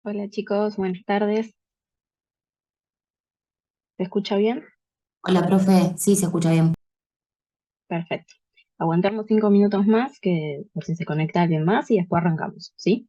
Hola chicos, buenas tardes. ¿Se escucha bien? Hola, profe. Sí, se escucha bien. Perfecto. Aguantamos 5 minutos más, que por si se conecta alguien más y después arrancamos, ¿sí?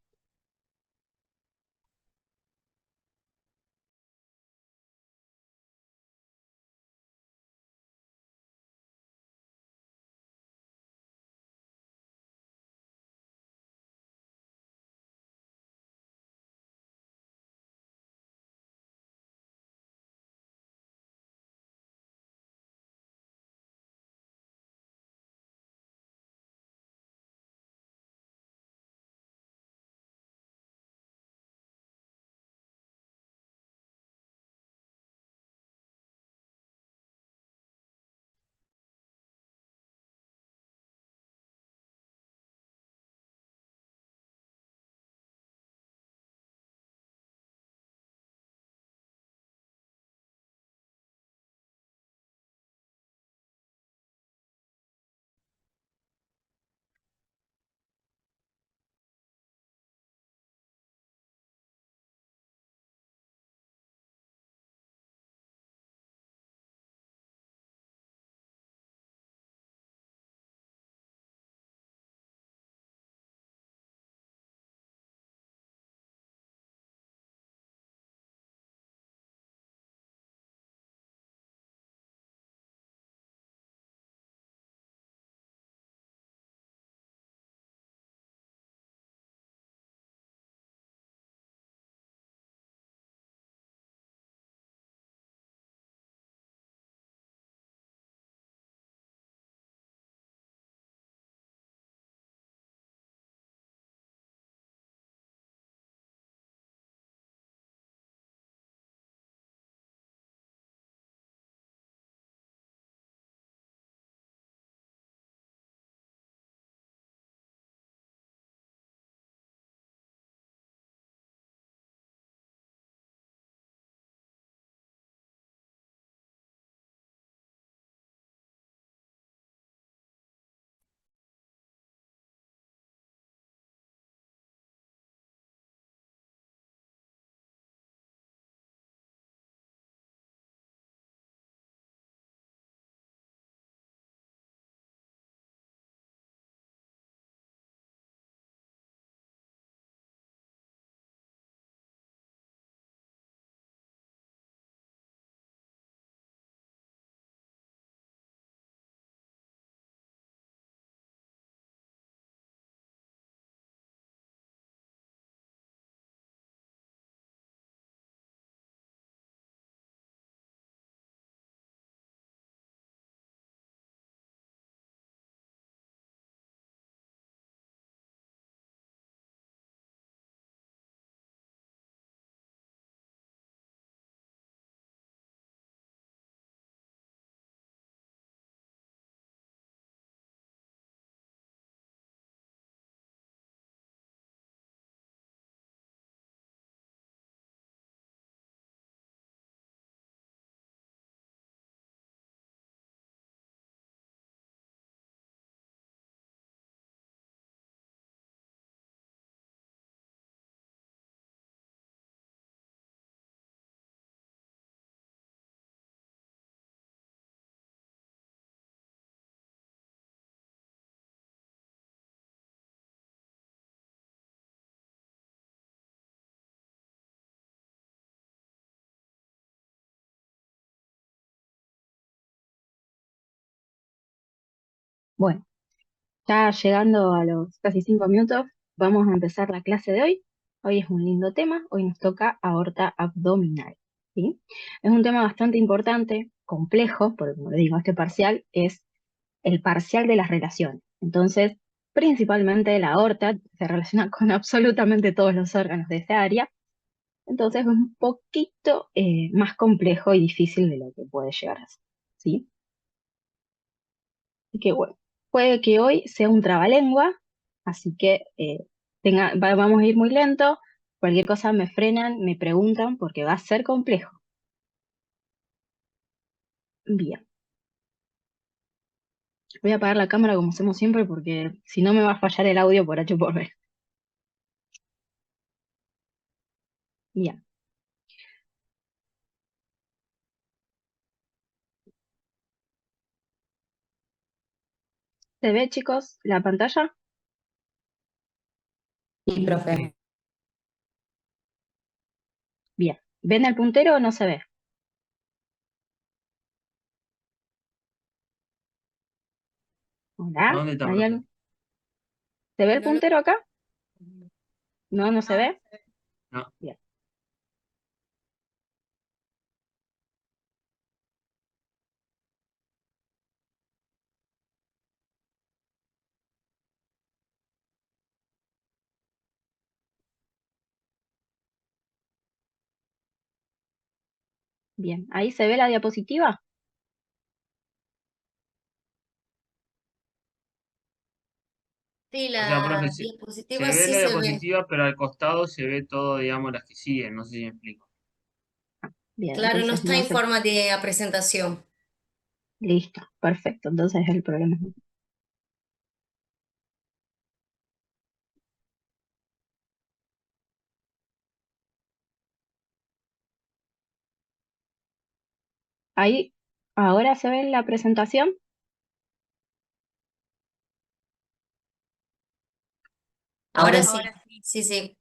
Bueno, ya llegando a los casi 5 minutos, vamos a empezar la clase de hoy. Hoy es un lindo tema, hoy nos toca aorta abdominal, ¿sí? Es un tema bastante importante, complejo, porque como les digo, este parcial es el parcial de las relaciones. Entonces, principalmente la aorta se relaciona con absolutamente todos los órganos de esa área, entonces es un poquito más complejo y difícil de lo que puede llegar a ser, ¿sí? Así que bueno, puede que hoy sea un trabalengua, así que vamos a ir muy lento. Cualquier cosa me frenan, me preguntan, porque va a ser complejo. Bien, voy a apagar la cámara como hacemos siempre, porque si no me va a fallar el audio por H o por B. Bien, ¿se ve, chicos, la pantalla? Sí, profe. Bien, ¿ven el puntero o no se ve? ¿A Hola, dónde está, ¿hay profe? algo? ¿Se ve el No lo... puntero acá? No, no se ve. No. Bien, bien. ¿Ahí se ve la diapositiva? Sí, O sea, profe, la se diapositiva ve sí la se ve. diapositiva, pero al costado se ve todo, digamos, las que siguen. No sé si me explico. Bien, Claro, no entonces está no en se... forma de presentación. Listo, perfecto. Entonces el problema es... Ahí, ahora se ve la presentación. Ahora Ahora, sí, sí, sí.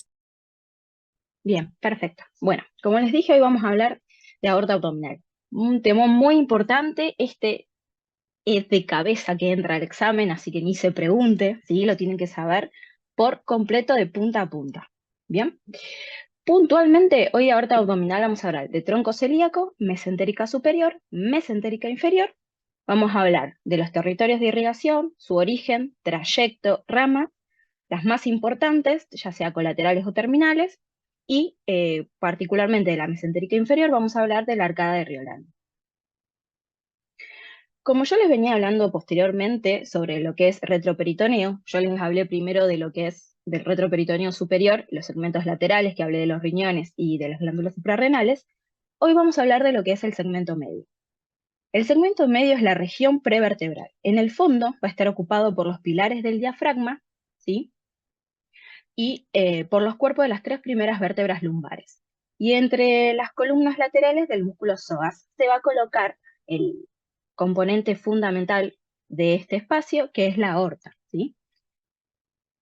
bien, perfecto. Bueno, como les dije, hoy vamos a hablar de aorta abdominal. Un tema muy importante, este es de cabeza que entra al examen, así que ni se pregunte, ¿sí? Lo tienen que saber por completo de punta a punta. Bien, puntualmente, hoy de aorta abdominal vamos a hablar de tronco celíaco, mesentérica superior, mesentérica inferior. Vamos a hablar de los territorios de irrigación, su origen, trayecto, rama, las más importantes, ya sea colaterales o terminales, y particularmente de la mesentérica inferior vamos a hablar de la arcada de Riolano. Como yo les venía hablando posteriormente sobre lo que es retroperitoneo, yo les hablé primero de lo que es del retroperitoneo superior, los segmentos laterales, que hablé de los riñones y de las glándulas suprarrenales. Hoy vamos a hablar de lo que es el segmento medio. El segmento medio es la región prevertebral. En el fondo va a estar ocupado por los pilares del diafragma, ¿sí? Y por los cuerpos de las tres primeras vértebras lumbares. Y entre las columnas laterales del músculo psoas se va a colocar el componente fundamental de este espacio, que es la aorta, ¿sí?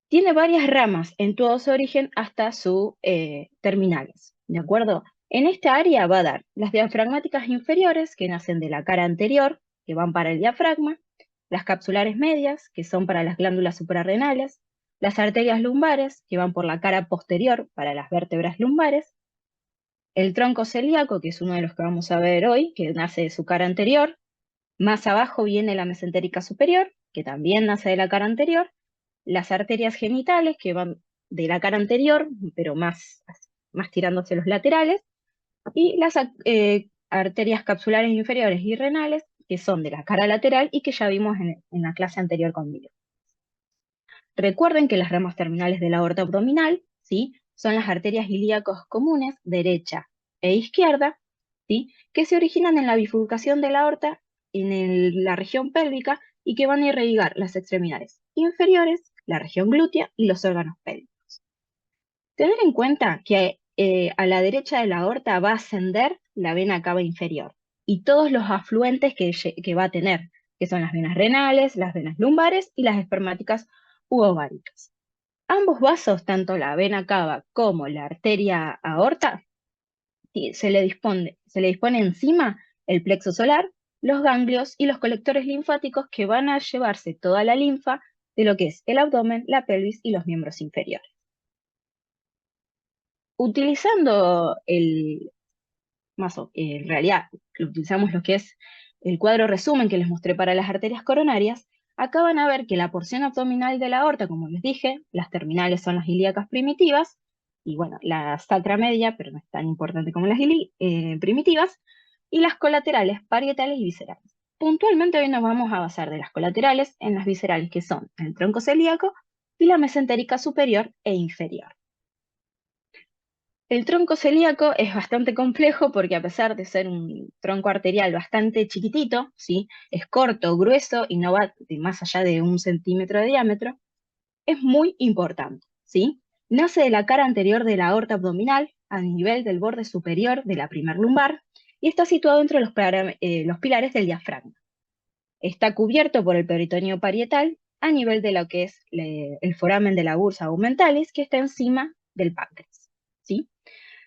Tiene varias ramas en todo su origen hasta sus terminales, ¿de acuerdo? En esta área va a dar las diafragmáticas inferiores, que nacen de la cara anterior, que van para el diafragma, las capsulares medias, que son para las glándulas suprarrenales, las arterias lumbares, que van por la cara posterior para las vértebras lumbares, el tronco celíaco, que es uno de los que vamos a ver hoy, que nace de su cara anterior, más abajo viene la mesentérica superior, que también nace de la cara anterior, las arterias genitales, que van de la cara anterior, pero más tirando hacia los laterales, y las arterias capsulares inferiores y renales, que son de la cara lateral y que ya vimos en la clase anterior conmigo. Recuerden que las ramas terminales de la aorta abdominal, ¿sí? Son las arterias ilíacos comunes, derecha e izquierda, ¿sí? Que se originan en la bifurcación de la aorta en la región pélvica y que van a irrigar las extremidades inferiores, la región glútea y los órganos pélvicos. Tener en cuenta que a la derecha de la aorta va a ascender la vena cava inferior y todos los afluentes que va a tener, que son las venas renales, las venas lumbares y las espermáticas u ováricas. Ambos vasos, tanto la vena cava como la arteria aorta, se le dispone encima el plexo solar los ganglios y los colectores linfáticos que van a llevarse toda la linfa de lo que es el abdomen, la pelvis y los miembros inferiores. Utilizando en realidad, utilizamos lo que es el cuadro resumen que les mostré para las arterias coronarias. Acá van a ver que la porción abdominal de la aorta, como les dije, las terminales son las ilíacas primitivas, y bueno, la sacra media, pero no es tan importante como las primitivas, y las colaterales, parietales y viscerales. Puntualmente hoy nos vamos a basar de las colaterales en las viscerales, que son el tronco celíaco y la mesentérica superior e inferior. El tronco celíaco es bastante complejo porque a pesar de ser un tronco arterial bastante chiquitito, ¿sí? Es corto, grueso y no va más allá de 1 centímetro de diámetro, es muy importante, ¿sí? Nace de la cara anterior de la aorta abdominal a nivel del borde superior de la primer lumbar y está situado entre los pilares del diafragma. Está cubierto por el peritoneo parietal a nivel de lo que es el foramen de la bursa augmentalis, que está encima del páncreas, ¿sí?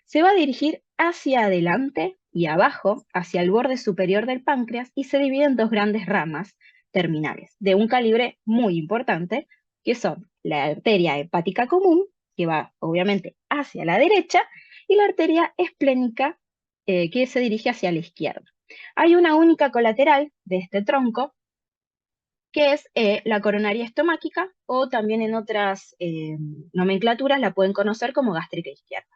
Se va a dirigir hacia adelante y abajo, hacia el borde superior del páncreas, y se divide en 2 grandes ramas terminales, de un calibre muy importante, que son la arteria hepática común, que va obviamente hacia la derecha, y la arteria esplénica, que se dirige hacia la izquierda. Hay una única colateral de este tronco, que es la coronaria estomáquica, o también en otras nomenclaturas la pueden conocer como gástrica izquierda.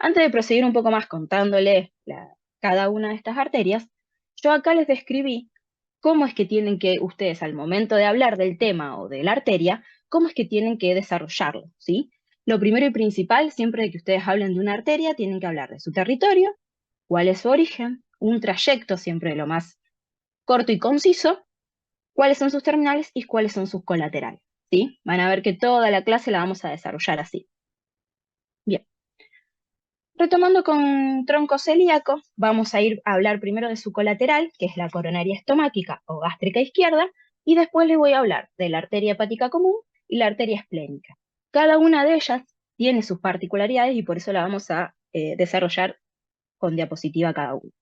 Antes de proseguir un poco más contándoles cada una de estas arterias, yo acá les describí cómo es que tienen que ustedes al momento de hablar del tema o de la arteria, cómo es que tienen que desarrollarlo, ¿sí? Lo primero y principal, siempre que ustedes hablen de una arteria, tienen que hablar de su territorio, cuál es su origen, un trayecto siempre lo más corto y conciso, cuáles son sus terminales y cuáles son sus colaterales, ¿sí? Van a ver que toda la clase la vamos a desarrollar así. Bien. Retomando con tronco celíaco, vamos a ir a hablar primero de su colateral, que es la coronaria estomáquica o gástrica izquierda, y después les voy a hablar de la arteria hepática común y la arteria esplénica. Cada una de ellas tiene sus particularidades y por eso la vamos a desarrollar con diapositiva cada una.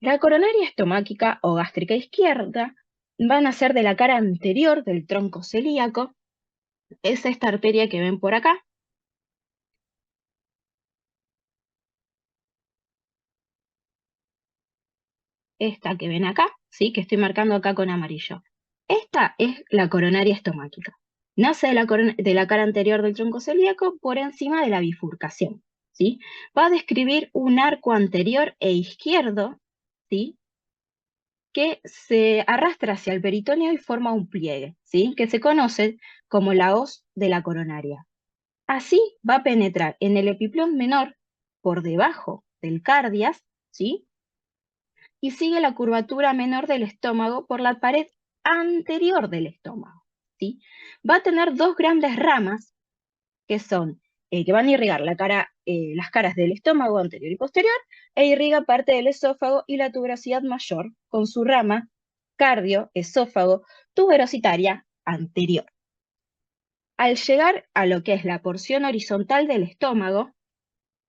La coronaria estomáquica o gástrica izquierda van a ser de la cara anterior del tronco celíaco, es esta arteria que ven por acá. Esta que ven acá, ¿sí? Que estoy marcando acá con amarillo. Esta es la coronaria estomáquica. Nace de la cara anterior del tronco celíaco por encima de la bifurcación, ¿sí? Va a describir un arco anterior e izquierdo, ¿sí? Que se arrastra hacia el peritoneo y forma un pliegue, ¿sí? Que se conoce como la hoz de la coronaria. Así va a penetrar en el epiplón menor por debajo del cardias, ¿sí? Y sigue la curvatura menor del estómago por la pared anterior del estómago, ¿sí? Va a tener 2 grandes ramas que son, que van a irrigar las caras del estómago anterior y posterior, e irriga parte del esófago y la tuberosidad mayor con su rama cardio-esófago tuberositaria anterior. Al llegar a lo que es la porción horizontal del estómago,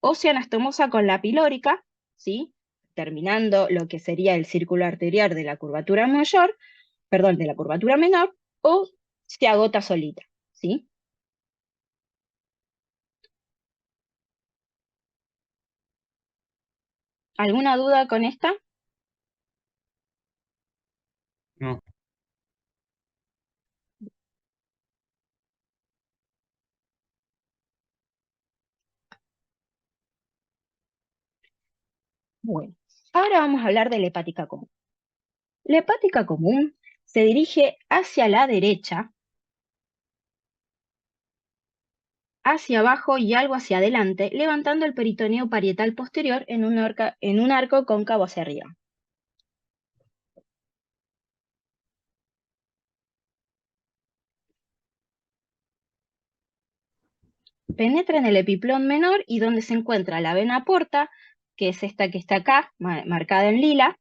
ósea anastomosa con la pilórica, ¿sí? Terminando lo que sería el círculo arterial de la curvatura mayor, perdón, de la curvatura menor, o se agota solita, ¿sí? ¿Alguna duda con esta? No. Bueno, ahora vamos a hablar de la hepática común. La hepática común se dirige hacia la derecha, hacia abajo y algo hacia adelante, levantando el peritoneo parietal posterior en un arco cóncavo hacia arriba. Penetra en el epiplón menor y donde se encuentra la vena porta, que es esta que está acá, marcada en lila,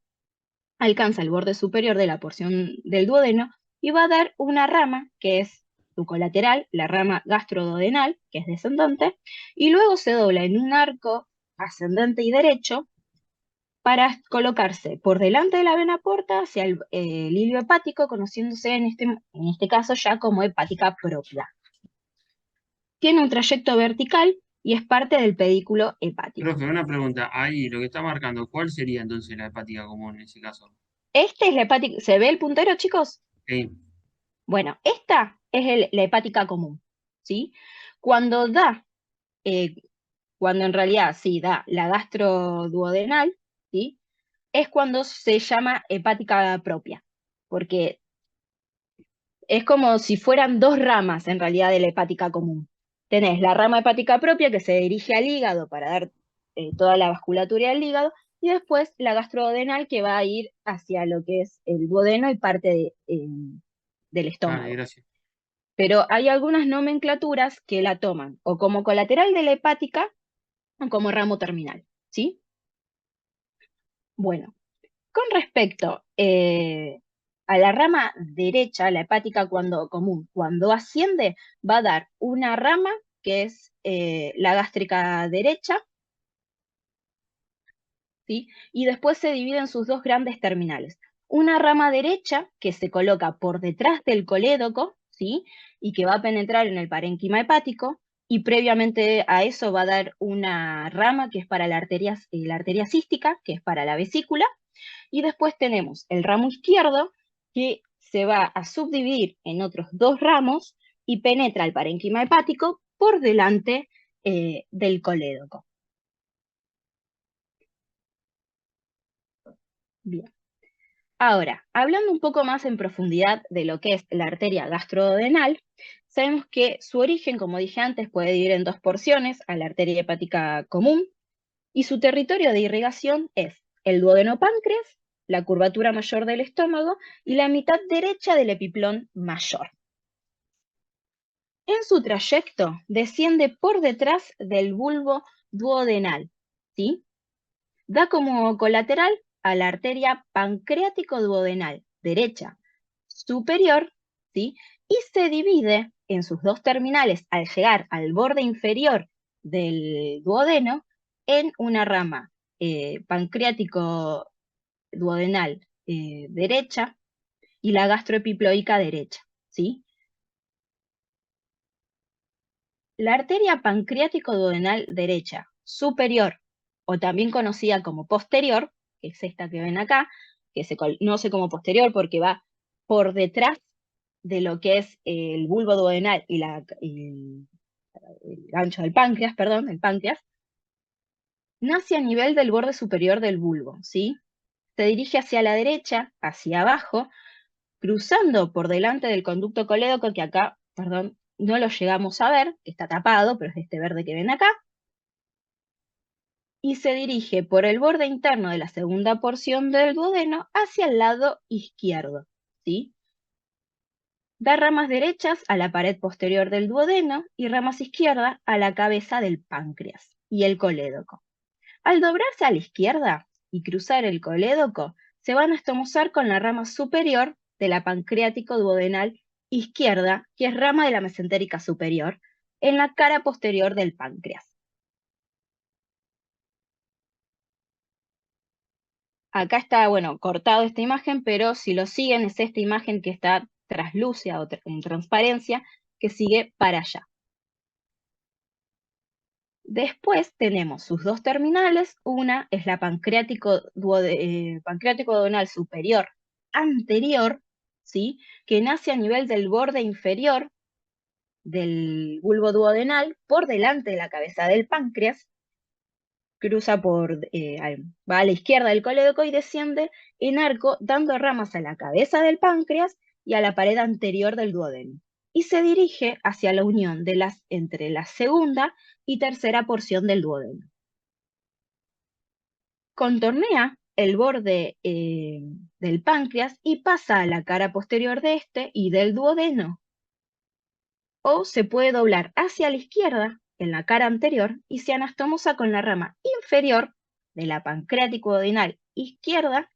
alcanza el borde superior de la porción del duodeno y va a dar una rama, que es su colateral, la rama gastroduodenal, que es descendente, y luego se dobla en un arco ascendente y derecho, para colocarse por delante de la vena porta hacia el hilio hepático, conociéndose en este caso ya como hepática propia. Tiene un trayecto vertical y es parte del pedículo hepático. Profe, una pregunta. Ahí, lo que está marcando, ¿cuál sería entonces la hepática común en ese caso? Este es la hepática. ¿Se ve el puntero, chicos? Sí. Bueno, esta es la hepática común, ¿sí? Cuando da, eh, cuando en realidad sí da la gastroduodenal, ¿sí? Es cuando se llama hepática propia, porque es como si fueran dos ramas en realidad de la hepática común. Tenés la rama hepática propia que se dirige al hígado para dar toda la vasculatura del hígado, y después la gastroduodenal que va a ir hacia lo que es el duodeno y parte del Vale, estómago. gracias. Pero hay algunas nomenclaturas que la toman o como colateral de la hepática o como ramo terminal, ¿sí? Bueno, con respecto a la rama derecha, la hepática común, cuando asciende, va a dar una rama que es la gástrica derecha, ¿sí? Y después se divide en sus dos grandes terminales. Una rama derecha que se coloca por detrás del colédoco, ¿sí? Y que va a penetrar en el parénquima hepático, y previamente a eso va a dar una rama que es para la arteria cística, que es para la vesícula, y después tenemos el ramo izquierdo, que se va a subdividir en otros dos ramos y penetra el parénquima hepático por delante del colédoco. Bien. Ahora, hablando un poco más en profundidad de lo que es la arteria gastroduodenal, sabemos que su origen, como dije antes, puede dividir en dos porciones a la arteria hepática común, y su territorio de irrigación es el duodeno páncreas, la curvatura mayor del estómago y la mitad derecha del epiplón mayor. En su trayecto desciende por detrás del bulbo duodenal, ¿sí? Da como colateral a la arteria pancreático-duodenal derecha superior, ¿sí? Y se divide en sus dos terminales al llegar al borde inferior del duodeno en una rama pancreático-duodenal derecha y la gastroepiploica derecha, ¿sí? La arteria pancreático-duodenal derecha superior, o también conocida como posterior, que es esta que ven acá, que se conoce como posterior porque va por detrás de lo que es el bulbo duodenal y el ancho del páncreas, perdón, el páncreas, nace a nivel del borde superior del bulbo, ¿sí? Se dirige hacia la derecha, hacia abajo, cruzando por delante del conducto colédoco, que acá, perdón, no lo llegamos a ver, que está tapado, pero es este verde que ven acá, y se dirige por el borde interno de la segunda porción del duodeno hacia el lado izquierdo, ¿sí? Da ramas derechas a la pared posterior del duodeno y ramas izquierdas a la cabeza del páncreas y el colédoco. Al doblarse a la izquierda y cruzar el colédoco, se van a estomosar con la rama superior de la pancreático duodenal izquierda, que es rama de la mesentérica superior, en la cara posterior del páncreas. Acá está, bueno, cortado esta imagen, pero si lo siguen es esta imagen que está traslúcida o en transparencia, que sigue para allá. Después tenemos sus dos terminales, una es la pancreático duodenal superior anterior, ¿sí? Que nace a nivel del borde inferior del bulbo duodenal, por delante de la cabeza del páncreas, va a la izquierda del colédoco y desciende en arco, dando ramas a la cabeza del páncreas y a la pared anterior del duodeno, y se dirige hacia la unión entre la segunda y tercera porción del duodeno. Contornea el borde del páncreas y pasa a la cara posterior de este y del duodeno. O se puede doblar hacia la izquierda en la cara anterior y se anastomosa con la rama inferior de la pancreático duodenal izquierda,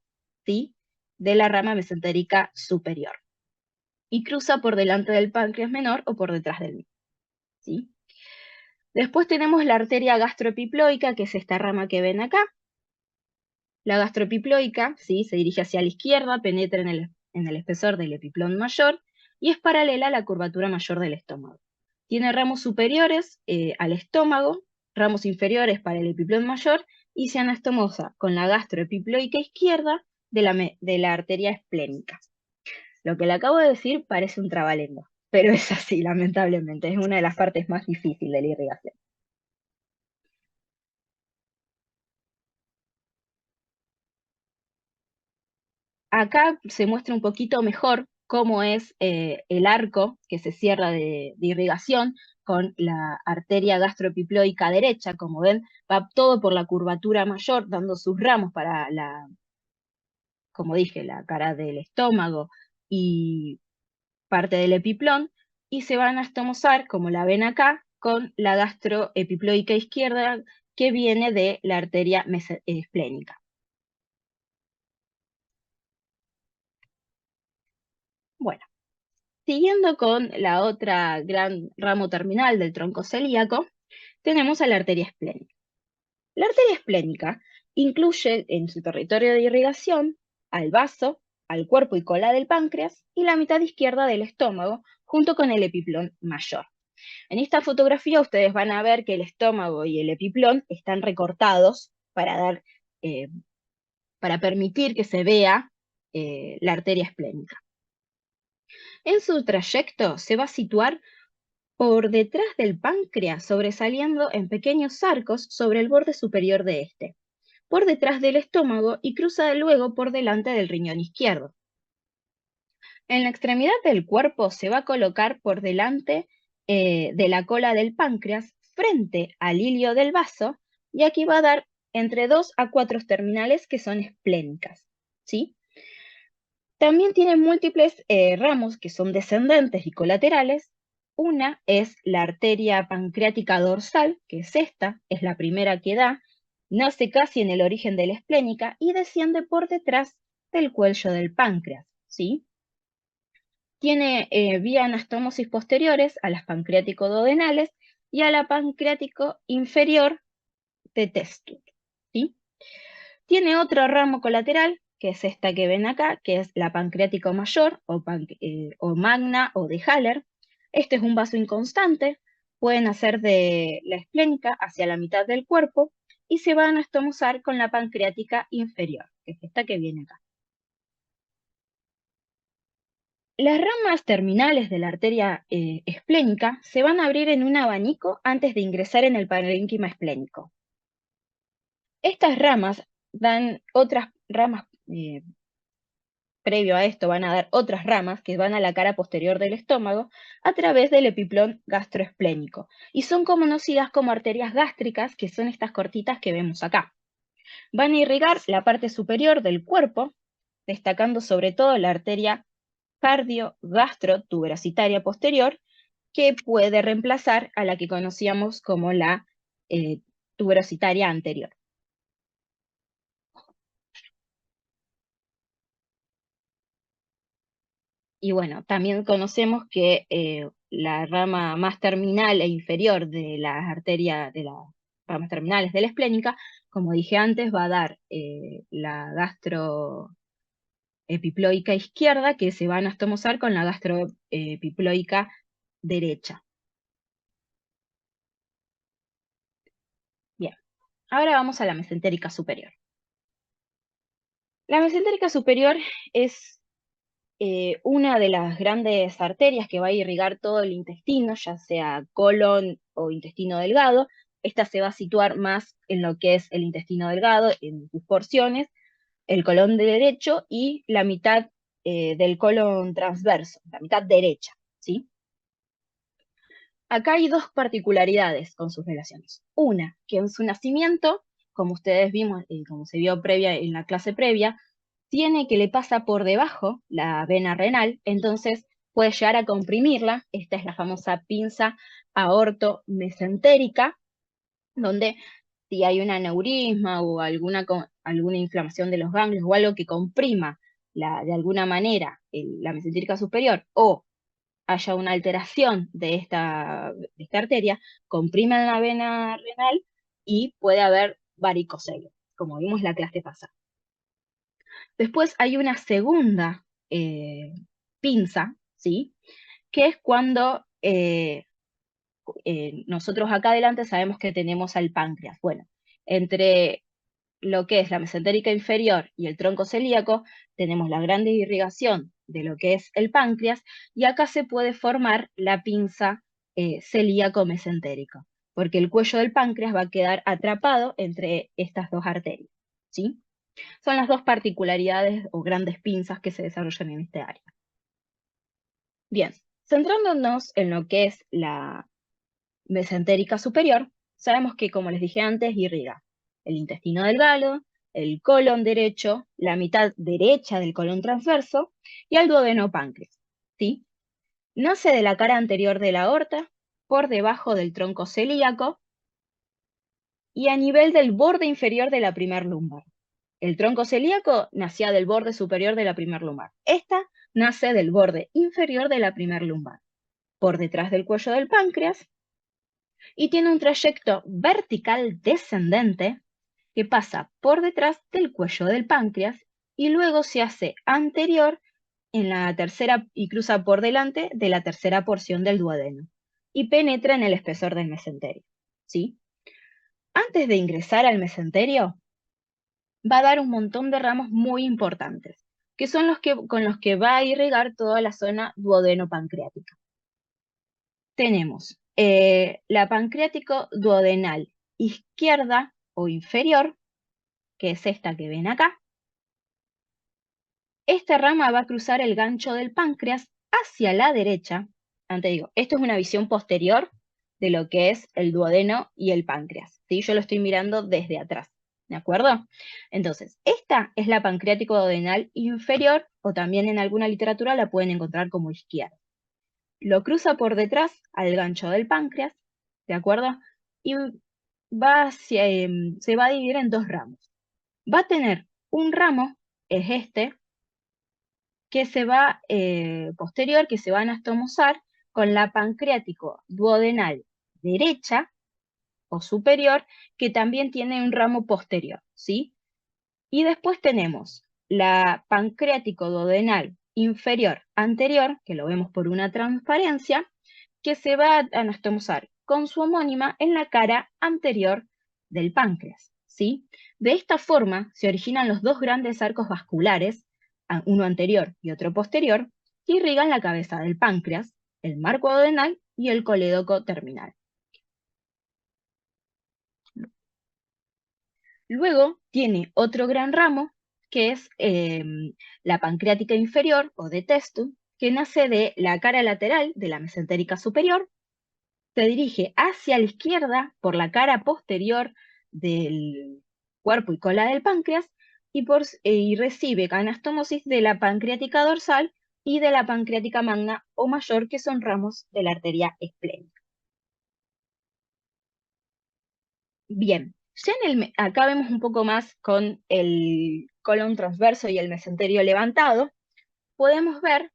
¿sí? De la rama mesentérica superior, y cruza por delante del páncreas menor o por detrás del mismo, ¿sí? Después tenemos la arteria gastroepiploica, que es esta rama que ven acá, La gastroepiploica, ¿sí?, se dirige hacia la izquierda, penetra en el espesor del epiplón mayor y es paralela a la curvatura mayor del estómago. Tiene ramos superiores al estómago, ramos inferiores para el epiplón mayor y se anastomosa con la gastroepiploica izquierda de la arteria esplénica. Lo que le acabo de decir parece un trabalengua, pero es así, lamentablemente, es una de las partes más difíciles de la irrigación. Acá se muestra un poquito mejor cómo es el arco que se cierra de irrigación con la arteria gastroepiploica derecha. Como ven, va todo por la curvatura mayor, dando sus ramos para como dije, la cara del estómago y parte del epiplón, y se van a anastomosar, como la ven acá, con la gastroepiploica izquierda que viene de la arteria esplénica. Bueno, siguiendo con la otra gran ramo terminal del tronco celíaco, tenemos a la arteria esplénica. La arteria esplénica incluye en su territorio de irrigación al vaso, al cuerpo y cola del páncreas y la mitad izquierda del estómago, junto con el epiplón mayor. En esta fotografía ustedes van a ver que el estómago y el epiplón están recortados para permitir que se vea la arteria esplénica. En su trayecto se va a situar por detrás del páncreas, sobresaliendo en pequeños arcos sobre el borde superior de este, por detrás del estómago y cruza luego por delante del riñón izquierdo. En la extremidad del cuerpo se va a colocar por delante de la cola del páncreas, frente al hilio del vaso, y aquí va a dar entre 2 a 4 terminales que son esplénicas, ¿sí? También tiene múltiples ramos que son descendentes y colaterales. Una es la arteria pancreática dorsal, que es esta, es la primera que da, nace casi en el origen de la esplénica y desciende por detrás del cuello del páncreas, ¿sí? Tiene vía anastomosis posteriores a las pancreático-duodenales y a la pancreático inferior de Testud, ¿sí? Tiene otro ramo colateral, que es esta que ven acá, que es la pancreático mayor o magna o de Haller. Este es un vaso inconstante, pueden hacer de la esplénica hacia la mitad del cuerpo y se va a anastomosar con la pancreática inferior, que es esta que viene acá. Las ramas terminales de la arteria esplénica se van a abrir en un abanico antes de ingresar en el parénquima esplénico. Estas ramas dan otras ramas, previo a esto van a dar otras ramas que van a la cara posterior del estómago a través del epiplón gastroesplénico y son conocidas como arterias gástricas, que son estas cortitas que vemos acá. Van a irrigar la parte superior del cuerpo, destacando sobre todo la arteria cardio-gastro-tuberositaria posterior, que puede reemplazar a la que conocíamos como la tuberositaria anterior. Y bueno, también conocemos que la rama más terminal e inferior de las arterias, de las ramas terminales de la esplénica, como dije antes, va a dar la gastroepiploica izquierda, que se va a anastomosar con la gastroepiploica derecha. Bien, ahora vamos a la mesentérica superior. La mesentérica superior es una de las grandes arterias que va a irrigar todo el intestino, ya sea colon o intestino delgado. Esta se va a situar más en lo que es el intestino delgado, en sus porciones, el colon derecho y la mitad del colon transverso, la mitad derecha, ¿sí? Acá hay dos particularidades con sus relaciones. Una, que en su nacimiento, como ustedes vimos, como se vio en la clase previa, tiene que le pasa por debajo la vena renal, entonces puede llegar a comprimirla. Esta es la famosa pinza aorto-mesentérica, donde si hay un aneurisma o alguna inflamación de los ganglios o algo que comprima de alguna manera la mesentérica superior, o haya una alteración de esta arteria, comprime la vena renal y puede haber varicocele, como vimos la clase pasada. Después hay una segunda pinza, ¿sí? Que es cuando nosotros acá adelante sabemos que tenemos al páncreas. Bueno, entre lo que es la mesentérica inferior y el tronco celíaco, tenemos la grande irrigación de lo que es el páncreas, y acá se puede formar la pinza celíaco-mesentérico, porque el cuello del páncreas va a quedar atrapado entre estas dos arterias, ¿sí? Son las dos particularidades o grandes pinzas que se desarrollan en este área. Bien, centrándonos en lo que es la mesentérica superior, sabemos que, como les dije antes, irriga el intestino delgado, el colon derecho, la mitad derecha del colon transverso y el duodeno páncreas, ¿sí? Nace de la cara anterior de la aorta, por debajo del tronco celíaco y a nivel del borde inferior de la primer lumbar. El tronco celíaco nacía del borde superior de la primer lumbar. Esta nace del borde inferior de la primer lumbar, por detrás del cuello del páncreas, y tiene un trayecto vertical descendente que pasa por detrás del cuello del páncreas y luego se hace anterior en la tercera y cruza por delante de la tercera porción del duodeno y penetra en el espesor del mesenterio, ¿sí? Antes de ingresar al mesenterio, va a dar un montón de ramos muy importantes, que son con los que va a irrigar toda la zona duodeno-pancreática. Tenemos la pancreático duodenal izquierda o inferior, que es esta que ven acá. Esta rama va a cruzar el gancho del páncreas hacia la derecha. Antes digo, esto es una visión posterior de lo que es el duodeno y el páncreas, ¿sí? Yo lo estoy mirando desde atrás, ¿de acuerdo? Entonces, esta es la pancreático duodenal inferior, o también en alguna literatura la pueden encontrar como izquierda. Lo cruza por detrás al gancho del páncreas, ¿de acuerdo? Y se va a dividir en dos ramos. Va a tener un ramo, es este, que se va posterior, que se va a anastomosar con la pancreático duodenal derecha o superior, que también tiene un ramo posterior, ¿sí? Y después tenemos la pancreático duodenal inferior anterior, que lo vemos por una transparencia, que se va a anastomosar con su homónima en la cara anterior del páncreas, ¿sí? De esta forma se originan los dos grandes arcos vasculares, uno anterior y otro posterior, que irrigan la cabeza del páncreas, el marco duodenal y el colédoco terminal. Luego tiene otro gran ramo, que es la pancreática inferior, o de Testum, que nace de la cara lateral de la mesentérica superior, se dirige hacia la izquierda por la cara posterior del cuerpo y cola del páncreas y recibe anastomosis de la pancreática dorsal y de la pancreática magna o mayor, que son ramos de la arteria esplénica. Bien, ya acá vemos un poco más con el colon transverso y el mesenterio levantado, podemos ver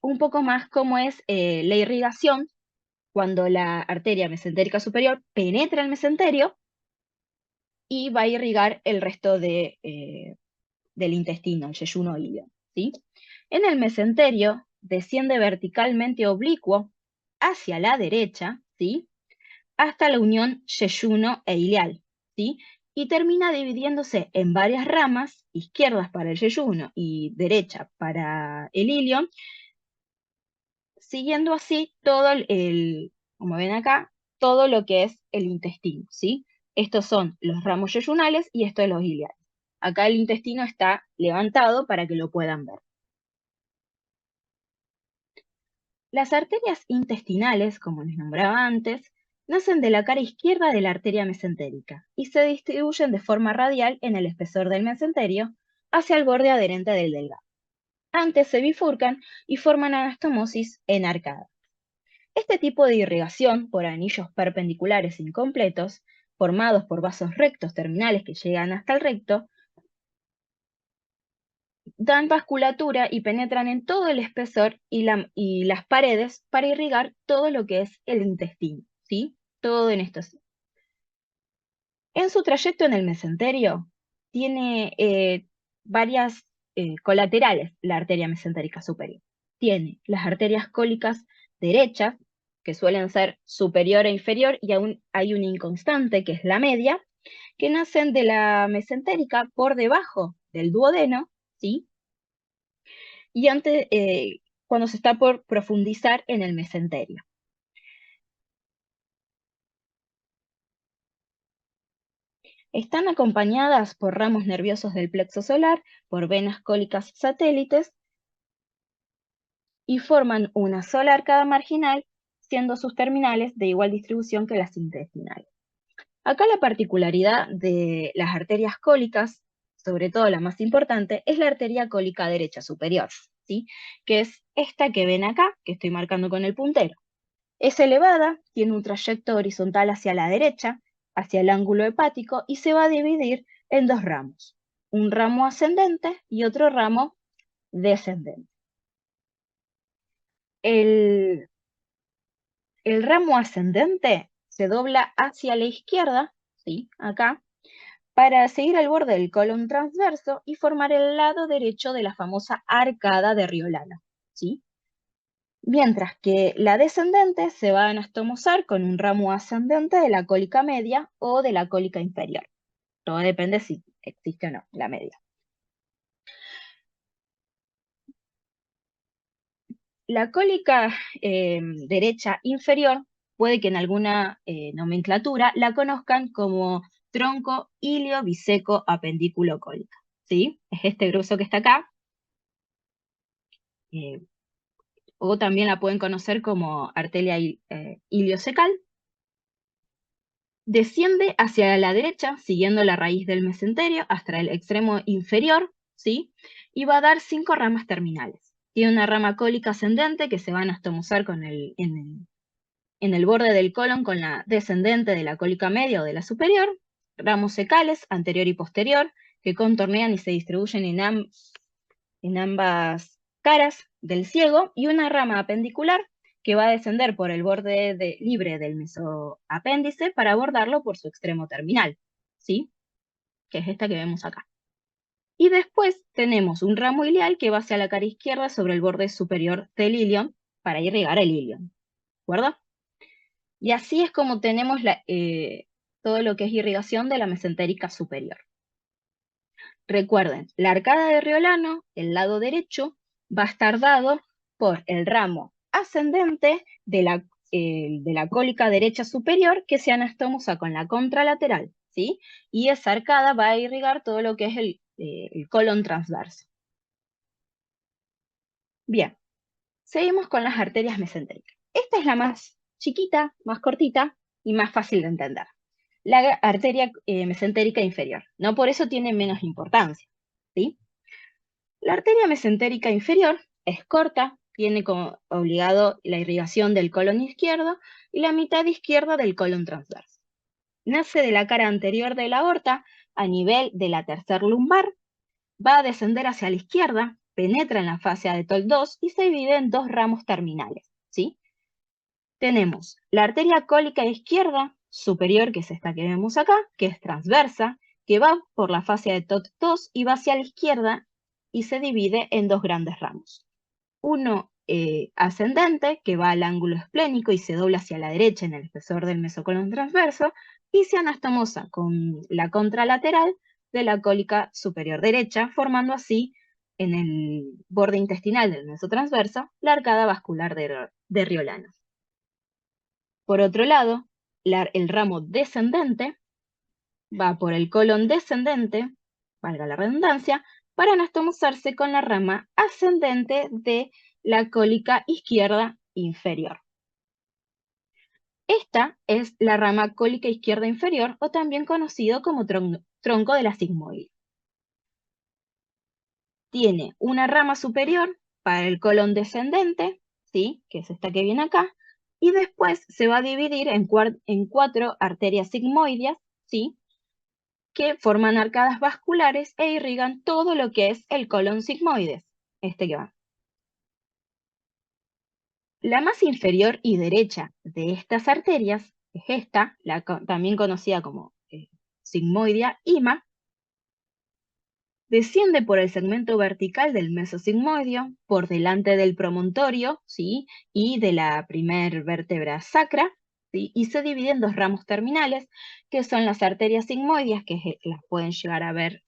un poco más cómo es la irrigación cuando la arteria mesentérica superior penetra el mesenterio y va a irrigar el resto del intestino, el yeyuno ilio, ¿sí? En el mesenterio desciende verticalmente oblicuo hacia la derecha, ¿sí? Hasta la unión yeyuno e ilial, ¿sí? Y termina dividiéndose en varias ramas, izquierdas para el yeyuno y derecha para el ilio, siguiendo así todo como ven acá, todo lo que es el intestino, ¿sí? Estos son los ramos yeyunales y estos los iliares. Acá el intestino está levantado para que lo puedan ver. Las arterias intestinales, como les nombraba antes, nacen de la cara izquierda de la arteria mesentérica y se distribuyen de forma radial en el espesor del mesenterio hacia el borde adherente del delgado. Antes se bifurcan y forman anastomosis en arcada. Este tipo de irrigación por anillos perpendiculares incompletos, formados por vasos rectos terminales que llegan hasta el recto, dan vasculatura y penetran en todo el espesor y las paredes para irrigar todo lo que es el intestino, ¿sí? Todo en esto. En su trayecto en el mesenterio, tiene varias colaterales, la arteria mesentérica superior. Tiene las arterias cólicas derechas, que suelen ser superior e inferior, y aún hay una inconstante, que es la media, que nacen de la mesentérica por debajo del duodeno, ¿sí? Y antes, cuando se está por profundizar en el mesenterio. Están acompañadas por ramos nerviosos del plexo solar, por venas cólicas satélites, y forman una sola arcada marginal, siendo sus terminales de igual distribución que las intestinales. Acá la particularidad de las arterias cólicas, sobre todo la más importante, es la arteria cólica derecha superior, ¿sí? Que es esta que ven acá, que estoy marcando con el puntero. Es elevada, tiene un trayecto horizontal hacia la derecha, hacia el ángulo hepático, y se va a dividir en dos ramos, un ramo ascendente y otro ramo descendente. El ramo ascendente se dobla hacia la izquierda, ¿sí? Acá, para seguir el borde del colon transverso y formar el lado derecho de la famosa arcada de Riolano, ¿sí? Mientras que la descendente se va a anastomosar con un ramo ascendente de la cólica media o de la cólica inferior. Todo depende si existe o no la media. La cólica derecha inferior puede que en alguna nomenclatura la conozcan como tronco ilio biseco apendículo cólica, ¿sí? Es este grueso que está acá. O también la pueden conocer como arteria iliocecal. Desciende hacia la derecha, siguiendo la raíz del mesenterio hasta el extremo inferior, ¿sí? Y va a dar 5 ramas terminales. Tiene una rama cólica ascendente que se va a anastomosar en el borde del colon con la descendente de la cólica media o de la superior, ramos secales, anterior y posterior, que contornean y se distribuyen en ambas caras del ciego, y una rama apendicular que va a descender por el borde libre del mesoapéndice para abordarlo por su extremo terminal, ¿sí? Que es esta que vemos acá. Y después tenemos un ramo ilial que va hacia la cara izquierda sobre el borde superior del ilion para irrigar el ilion, ¿de acuerdo? Y así es como tenemos todo lo que es irrigación de la mesentérica superior. Recuerden, la arcada de Riolano, el lado derecho, va a estar dado por el ramo ascendente de la cólica derecha superior, que se anastomosa con la contralateral, ¿sí? Y esa arcada va a irrigar todo lo que es el colon transverso. Bien, seguimos con las arterias mesentéricas. Esta es la más chiquita, más cortita y más fácil de entender. La arteria mesentérica inferior. No por eso tiene menos importancia, ¿sí? La arteria mesentérica inferior es corta, tiene como obligado la irrigación del colon izquierdo y la mitad izquierda del colon transverso. Nace de la cara anterior de la aorta a nivel de la tercer lumbar, va a descender hacia la izquierda, penetra en la fascia de TOL2 y se divide en dos ramos terminales, ¿sí? Tenemos la arteria cólica izquierda superior, que es esta que vemos acá, que es transversa, que va por la fascia de TOT2 y va hacia la izquierda y se divide en dos grandes ramos. Uno ascendente, que va al ángulo esplénico y se dobla hacia la derecha en el espesor del mesocolon transverso, y se anastomosa con la contralateral de la cólica superior derecha, formando así en el borde intestinal del mesotransverso la arcada vascular de Riolano. Por otro lado, el ramo descendente va por el colon descendente, valga la redundancia, para anastomosarse con la rama ascendente de la cólica izquierda inferior. Esta es la rama cólica izquierda inferior, o también conocido como tronco de la sigmoide. Tiene una rama superior para el colon descendente, ¿sí? Que es esta que viene acá, y después se va a dividir en 4 arterias sigmoideas, ¿sí? Que forman arcadas vasculares e irrigan todo lo que es el colon sigmoides, este que va. La más inferior y derecha de estas arterias es esta, también conocida como sigmoidea IMA, desciende por el segmento vertical del mesosigmoideo, por delante del promontorio, ¿sí? Y de la primer vértebra sacra, ¿sí? Y se divide en dos ramos terminales, que son las arterias sigmoideas, que las pueden llegar a ver,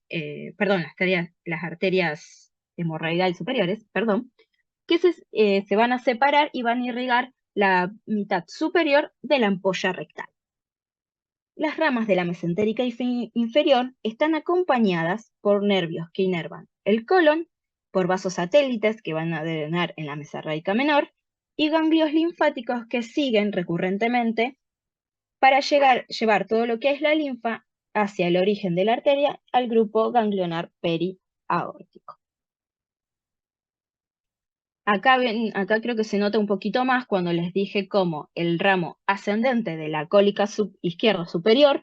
perdón, las arterias hemorroidales superiores, perdón, que se van a separar y van a irrigar la mitad superior de la ampolla rectal. Las ramas de la mesentérica inferior están acompañadas por nervios que inervan el colon, por vasos satélites que van a drenar en la mesorrágica menor, y ganglios linfáticos que siguen recurrentemente para llevar todo lo que es la linfa hacia el origen de la arteria al grupo ganglionar periaórtico. Acá creo que se nota un poquito más cuando les dije cómo el ramo ascendente de la cólica izquierda superior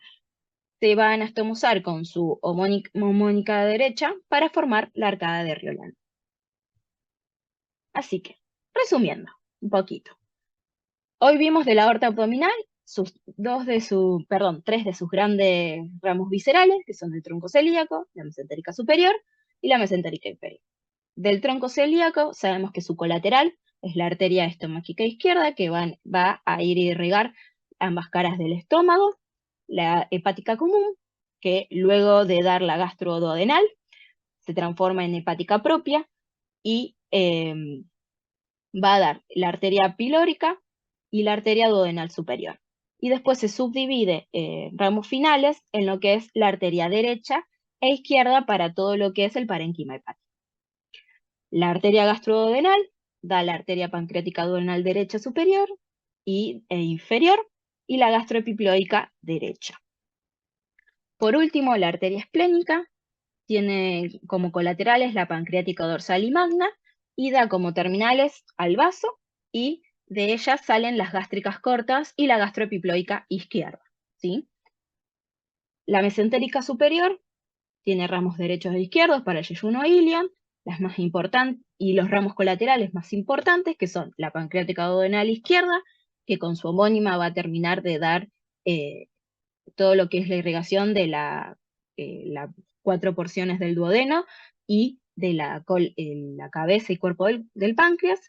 se va a anastomosar con su homónica derecha para formar la arcada de Riolano. Así que, resumiendo un poquito. Hoy vimos de la aorta abdominal tres de sus grandes ramos viscerales, que son el tronco celíaco, la mesentérica superior y la mesentérica inferior. Del tronco celíaco sabemos que su colateral es la arteria estomáquica izquierda, que va a ir a irrigar ambas caras del estómago, la hepática común, que luego de dar la gastroduodenal se transforma en hepática propia y va a dar la arteria pilórica y la arteria duodenal superior. Y después se subdivide en ramos finales en lo que es la arteria derecha e izquierda para todo lo que es el parénquima hepático. La arteria gastroduodenal da la arteria pancreática duodenal derecha superior e inferior y la gastroepiploica derecha. Por último, la arteria esplénica tiene como colaterales la pancreática dorsal y magna y da como terminales al vaso, y de ellas salen las gástricas cortas y la gastroepiploica izquierda, ¿sí? La mesentérica superior tiene ramos derechos e izquierdos para el yeyuno ilion, las más importantes, y los ramos colaterales más importantes, que son la pancreática duodenal izquierda, que con su homónima va a terminar de dar todo lo que es la irrigación de las 4 porciones del duodeno y de la cabeza y cuerpo del páncreas,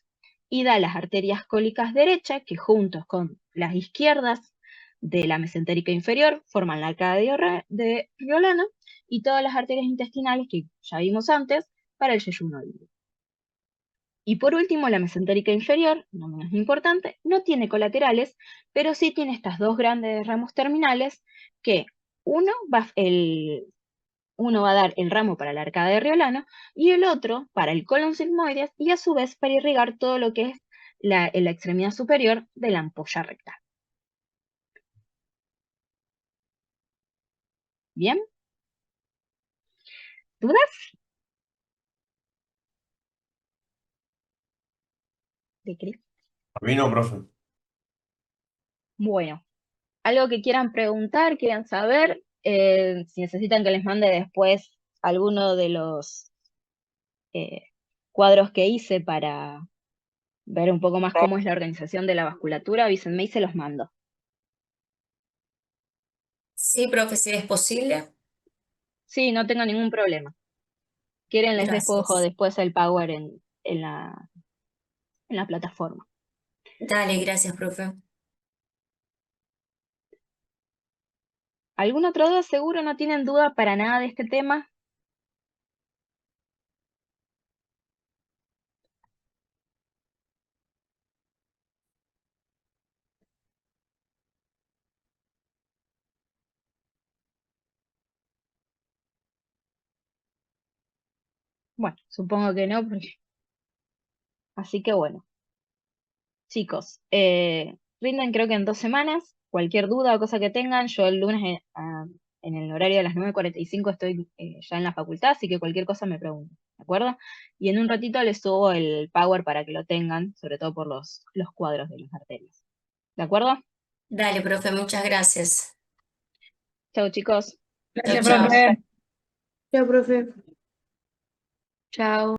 y da las arterias cólicas derechas, que juntos con las izquierdas de la mesentérica inferior forman la arcada de Riolano, y todas las arterias intestinales que ya vimos antes para el yeyuno ilion. Y por último, la mesentérica inferior, no menos importante, no tiene colaterales, pero sí tiene estas dos grandes ramos terminales, que uno va a dar el ramo para la arcada de Riolano y el otro para el colon sigmoides, y a su vez para irrigar todo lo que es la extremidad superior de la ampolla rectal. ¿Bien? ¿Dudas? ¿De qué? A mí no, profe. Bueno, algo que quieran preguntar, quieran saber, si necesitan que les mande después alguno de los cuadros que hice para ver un poco más cómo es la organización de la vasculatura, avísenme y se los mando. Sí, profe, si es posible. Sí, no tengo ningún problema. Quieren, les dejo Gracias. después el Power en la plataforma. Dale, gracias, profe. ¿Algún otro duda? ¿Seguro no tienen duda para nada de este tema? Bueno, supongo que no, así que bueno. Chicos, rinden creo que en 2 semanas. Cualquier duda o cosa que tengan, yo el lunes en el horario de las 9:45 estoy ya en la facultad, así que cualquier cosa me pregunten, ¿de acuerdo? Y en un ratito les subo el Power para que lo tengan, sobre todo por los cuadros de las arterias. ¿De acuerdo? Dale, profe, muchas gracias. Chau, chicos. Chau, chau. Chao, profe. Chao.